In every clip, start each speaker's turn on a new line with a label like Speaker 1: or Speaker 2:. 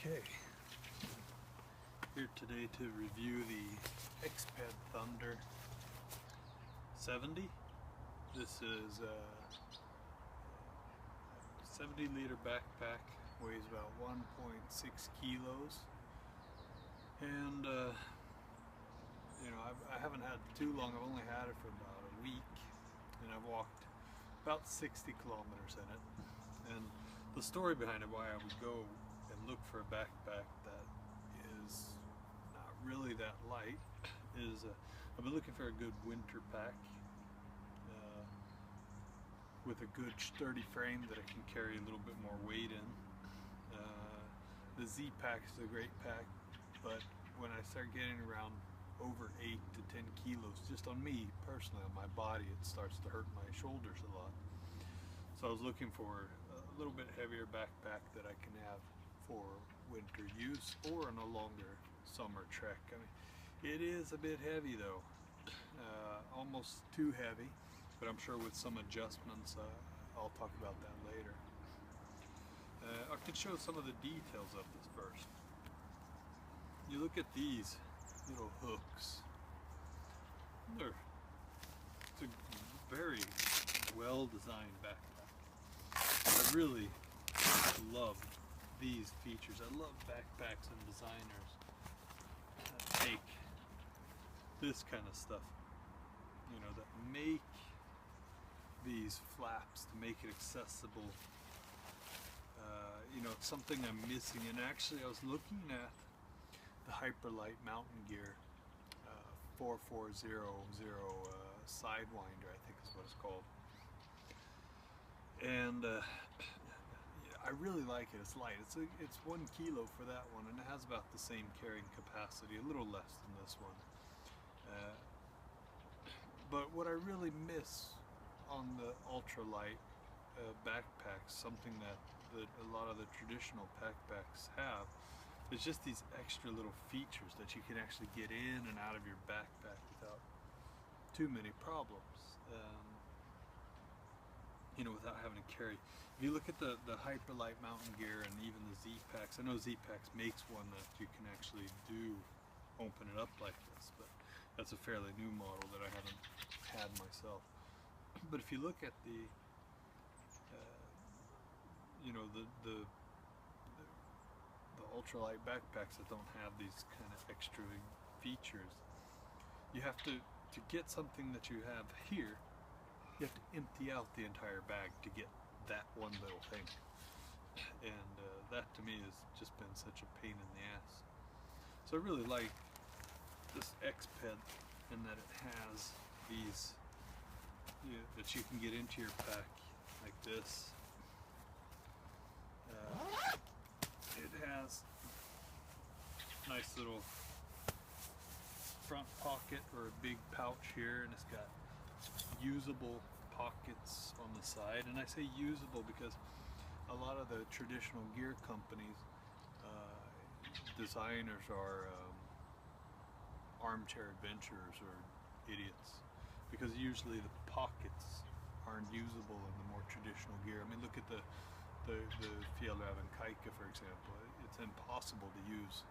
Speaker 1: Okay, here today to review the Exped Thunder 70. This is a 70-liter backpack, weighs about 1.6 kilos, and you know, I haven't had it too long. I've only had it for about a week, and I've walked about 60 kilometers in it. And the story behind it, why I would go and look for a backpack that is not really that light, is I've been looking for a good winter pack with a good sturdy frame that I can carry a little bit more weight in. The Z pack is a great pack, but when I start getting around over 8 to 10 kilos, just on me personally, on my body, it starts to hurt my shoulders a lot. So I was looking for a little bit heavier backpack that I can have for winter use or on a longer summer trek. I mean, it is a bit heavy though, almost too heavy, but I'm sure with some adjustments, I'll talk about that later. I can show some of the details of this first. You look at these little hooks. It's a very well designed backpack. I really love these features. I love backpacks and designers that take this kind of stuff, you know, that make these flaps to make it accessible. You know, it's something I'm missing. And actually, I was looking at the Hyperlight Mountain Gear 4400 Sidewinder, I think is what it's called. And I really like it. It's light. It's 1 kilo for that one, and it has about the same carrying capacity, a little less than this one. But what I really miss on the ultralight backpacks, something that a lot of the traditional backpacks have, is just these extra little features that you can actually get in and out of your backpack without too many problems. You know, without having to carry. If you look at the Hyperlight Mountain Gear and even the Z-Packs, I know Z-Packs makes one that you can actually open it up like this, but that's a fairly new model that I haven't had myself. But if you look at the, you know, the ultralight backpacks that don't have these kind of extra features, you have to get something that you have here, you have to empty out the entire bag to get that one little thing. And that to me has just been such a pain in the ass. So I really like this Exped in that it has these that you can get into your pack like this. It has a nice little front pocket or a big pouch here, and it's got usable pockets on the side. And I say usable because a lot of the traditional gear companies, designers are armchair adventurers or idiots, because usually the pockets aren't usable in the more traditional gear. I mean, look at the Fjällräven Kaika, for example. It's impossible to use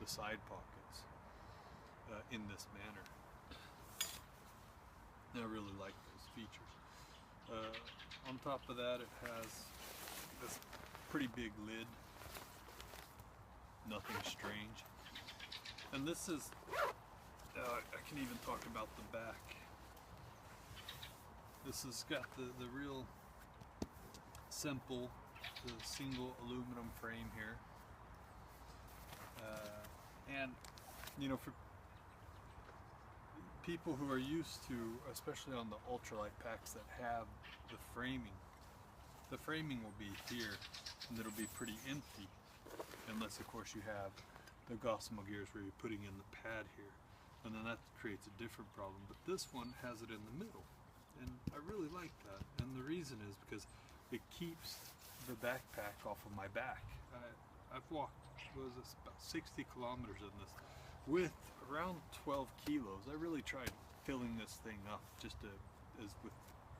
Speaker 1: the side pockets in this manner. And I really like those features. On top of that, it has this pretty big lid. Nothing strange. And this is, I can even talk about the back. This has got the real simple, the single aluminum frame here. And, you know, for people who are used to, especially on the ultralight packs that have the framing will be here, and it'll be pretty empty, unless of course you have the Gossamer gears where you're putting in the pad here, and then that creates a different problem. But this one has it in the middle, and I really like that. And the reason is because it keeps the backpack off of my back. I've walked, what was this, about 60 kilometers in this with around 12 kilos. I really tried filling this thing up just as with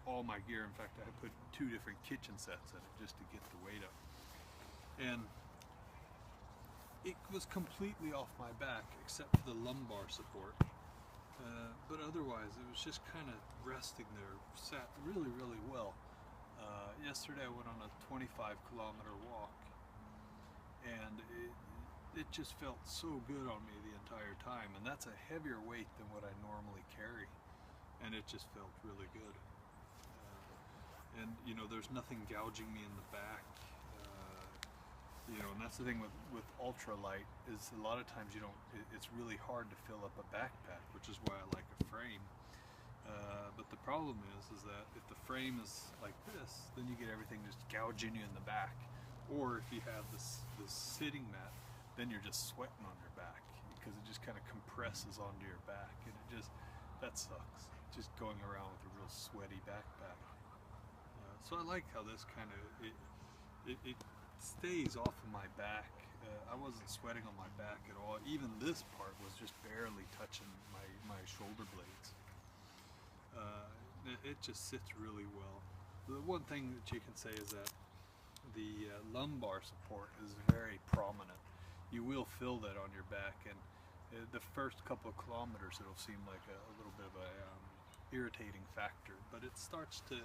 Speaker 1: all my gear. In fact, I put 2 different kitchen sets in it just to get the weight up. And it was completely off my back except for the lumbar support. But otherwise it was just kind of resting there, sat really, really well. Yesterday I went on a 25-kilometer walk, and it just felt so good on me the entire time, and that's a heavier weight than what I normally carry, and it just felt really good. And you know, there's nothing gouging me in the back. You know, and that's the thing with ultralight, is a lot of times it's really hard to fill up a backpack, which is why I like a frame. But the problem is that if the frame is like this, then you get everything just gouging you in the back. Or if you have this sitting mat, then you're just sweating on your back because it just kind of compresses onto your back, and that sucks. Just going around with a real sweaty backpack. So I like how this kind of it stays off of my back. I wasn't sweating on my back at all. Even this part was just barely touching my shoulder blades. It just sits really well. The one thing that you can say is that the lumbar support is very prominent. You will feel that on your back, and the first couple of kilometers it'll seem like a little bit of a irritating factor, but it starts to,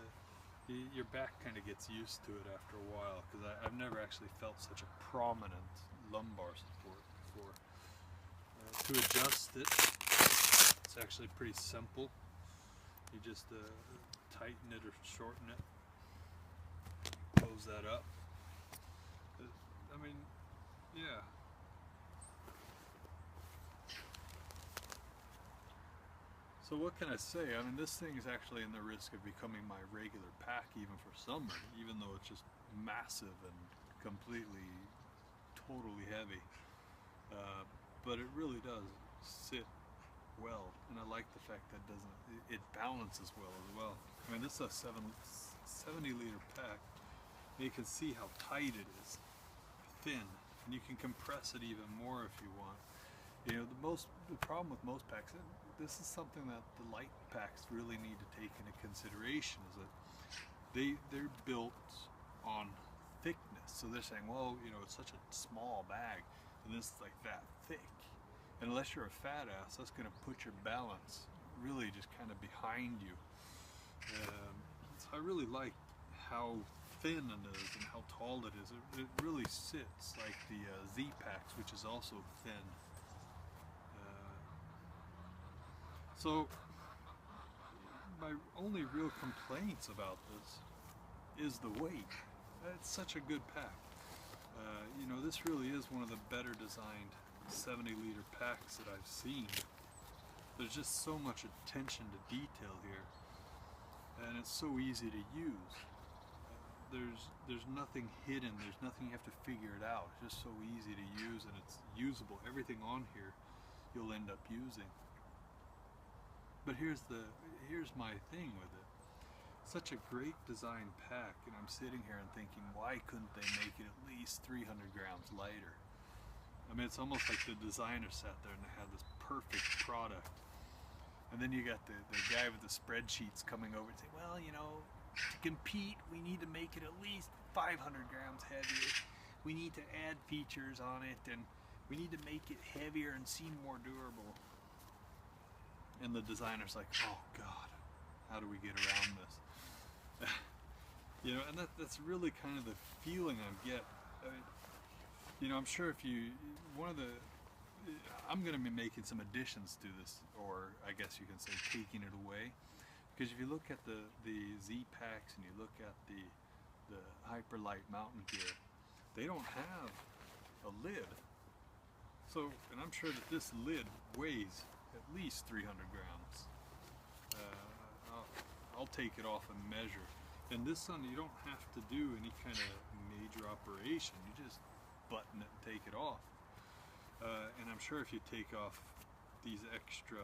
Speaker 1: your back kind of gets used to it after a while, because I've never actually felt such a prominent lumbar support before. To adjust it, it's actually pretty simple. You just tighten it or shorten it, close that up. I mean, yeah. So what can I say? I mean, this thing is actually in the risk of becoming my regular pack even for summer, even though it's just massive and completely, totally heavy. But it really does sit well, and I like the fact that it balances well as well. I mean, this is a 70-liter pack. You can see how tight it is, thin, and you can compress it even more if you want. You know, the problem with most packs, this is something that the light packs really need to take into consideration, is that they're built on thickness. So they're saying, well, you know, it's such a small bag, and this is like that thick. And unless you're a fat ass, that's going to put your balance really just kind of behind you. So I really like how thin it is and how tall it is. It really sits like the Z-Packs, which is also thin. So my only real complaints about this is the weight. It's such a good pack. You know, this really is one of the better designed 70-liter packs that I've seen. There's just so much attention to detail here, and it's so easy to use. There's nothing hidden, there's nothing you have to figure it out. It's just so easy to use, and it's usable. Everything on here you'll end up using. But here's my thing with it. Such a great design pack, and I'm sitting here and thinking, why couldn't they make it at least 300 grams lighter? I mean, it's almost like the designer sat there and they had this perfect product. And then you got the guy with the spreadsheets coming over and saying, well, you know, to compete, we need to make it at least 500 grams heavier. We need to add features on it, and we need to make it heavier and seem more durable. And the designer's like, oh God, how do we get around this? You know, and that's really kind of the feeling I get. I mean, you know, I'm sure if you, I'm going to be making some additions to this, or I guess you can say taking it away, because if you look at the Z-Packs and you look at the Hyperlight mountain gear, they don't have a lid. So, and I'm sure that this lid weighs at least 300 grams. I'll take it off and measure. And this one, you don't have to do any kind of major operation. You just button it and take it off. And I'm sure if you take off these extra,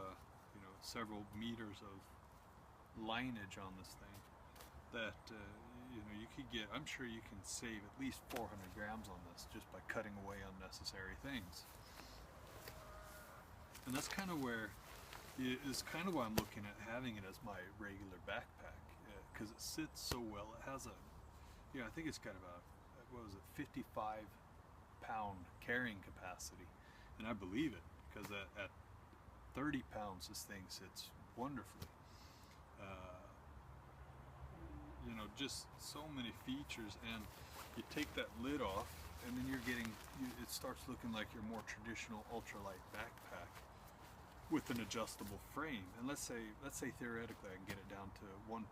Speaker 1: you know, several meters of lineage on this thing, that you know, you could get, I'm sure you can save at least 400 grams on this just by cutting away unnecessary things. And that's kind of where, it's kind of why I'm looking at having it as my regular backpack, because it sits so well. It has a, you know, I think it's got about, what was it, 55 pound carrying capacity, and I believe it, because at 30 pounds this thing sits wonderfully. You know, just so many features, and you take that lid off and then you're getting, it starts looking like your more traditional ultralight backpack with an adjustable frame. And let's say theoretically I can get it down to 1.2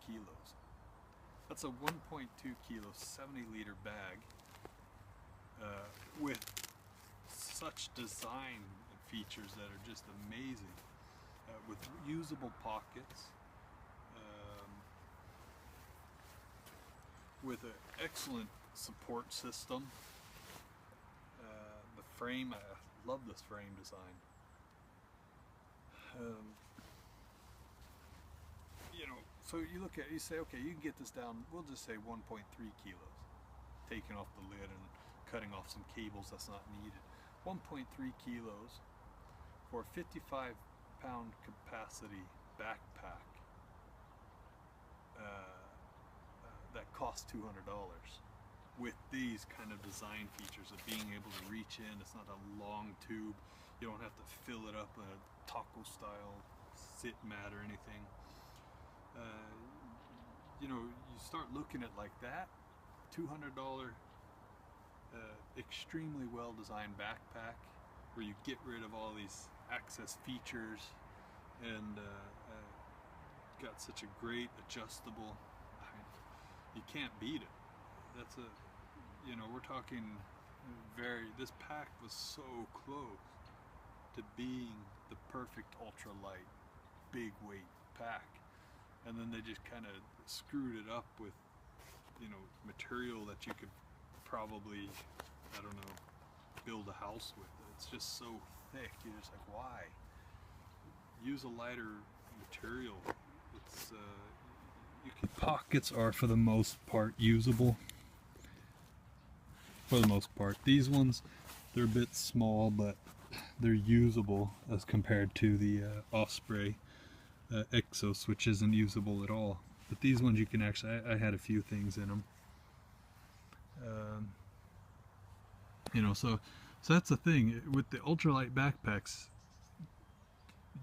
Speaker 1: kilos. That's a 1.2 kilo 70-liter bag with such design features that are just amazing, with usable pockets, with an excellent support system. The frame, I love this frame design. You know, so you look at it, you say, okay, you can get this down, we'll just say 1.3 kilos, taking off the lid and cutting off some cables that's not needed. 1.3 kilos for a 55-pound capacity backpack that costs $200, with these kind of design features of being able to reach in. It's not a long tube. You don't have to fill it up in a taco style sit mat or anything. You know, you start looking at like that, $200 extremely well designed backpack where you get rid of all these excess features and got such a great adjustable. You can't beat it. That's a, you know, we're talking this pack was so close to being the perfect ultralight big weight pack, and then they just kind of screwed it up with, you know, material that you could probably, I don't know, build a house with. It's just so thick. You're just like, why? Use a lighter material. It's pockets are for the most part usable. For the most part, these ones, they're a bit small, but they're usable as compared to the Osprey Exos, which isn't usable at all. But these ones you can actually, I had a few things in them. You know, so that's the thing with the ultralight backpacks.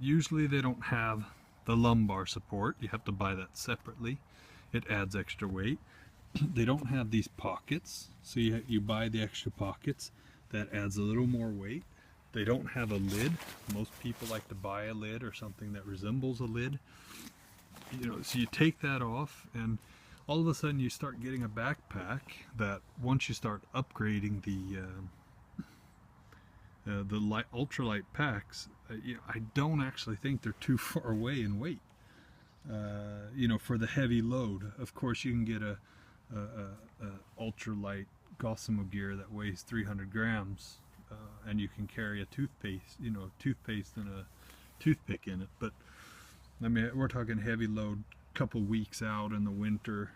Speaker 1: Usually they don't have the lumbar support. You have to buy that separately. It adds extra weight. They don't have these pockets, so you buy the extra pockets. That adds a little more weight. They don't have a lid. Most people like to buy a lid or something that resembles a lid. You know, so you take that off, and all of a sudden you start getting a backpack that, once you start upgrading the ultralight packs, you know, I don't actually think they're too far away in weight. You know, for the heavy load, of course, you can get a ultralight Gossamer gear that weighs 300 grams, and you can carry a toothpaste, you know, toothpaste and a toothpick in it. But I mean, we're talking heavy load, couple weeks out in the winter.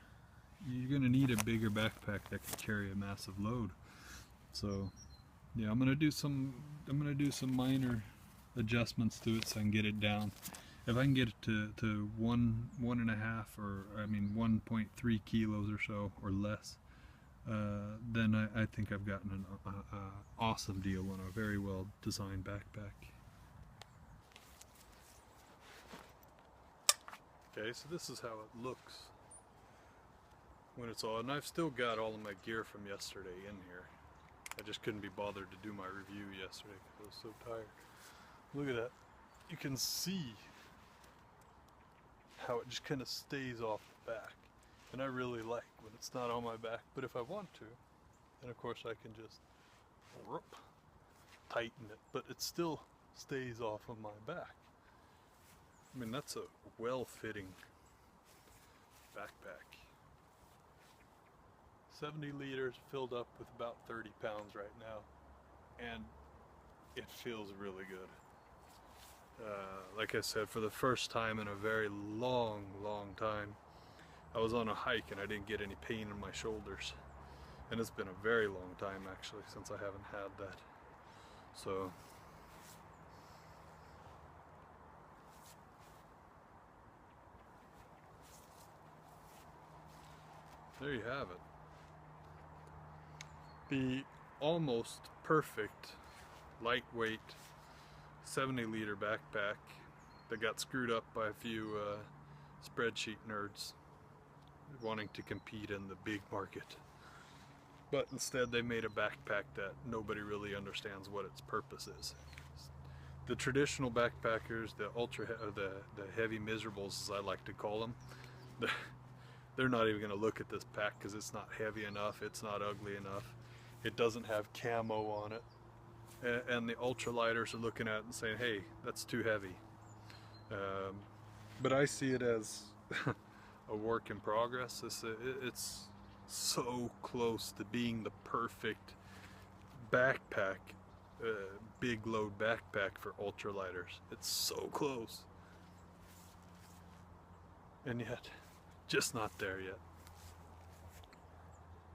Speaker 1: You're gonna need a bigger backpack that can carry a massive load. So yeah, I'm gonna do some minor adjustments to it so I can get it down. If I can get it to 1.5 or 1.3 kilos or so or less, then I think I've gotten an awesome deal on a very well designed backpack. Okay, so this is how it looks when it's all, and I've still got all of my gear from yesterday in here. I just couldn't be bothered to do my review yesterday because I was so tired. Look at that. You can see how it just kind of stays off the back. And I really like when it's not on my back, but if I want to, then of course I can just tighten it, but it still stays off of my back. I mean, that's a well-fitting backpack. 70 liters filled up with about 30 pounds right now, and it feels really good. Like I said, for the first time in a very long time, I was on a hike and I didn't get any pain in my shoulders. And it's been a very long time actually since I haven't had that. So there you have it. almost perfect lightweight 70-liter backpack that got screwed up by a few spreadsheet nerds wanting to compete in the big market. But instead they made a backpack that nobody really understands what its purpose is. The traditional backpackers, the heavy miserables, as I like to call them, they're not even going to look at this pack because it's not heavy enough, it's not ugly enough, it doesn't have camo on it, and the ultralighters are looking at it and saying, hey, that's too heavy. But I see it as a work in progress. It's so close to being the perfect backpack, big load backpack for ultralighters. It's so close, and yet just not there yet.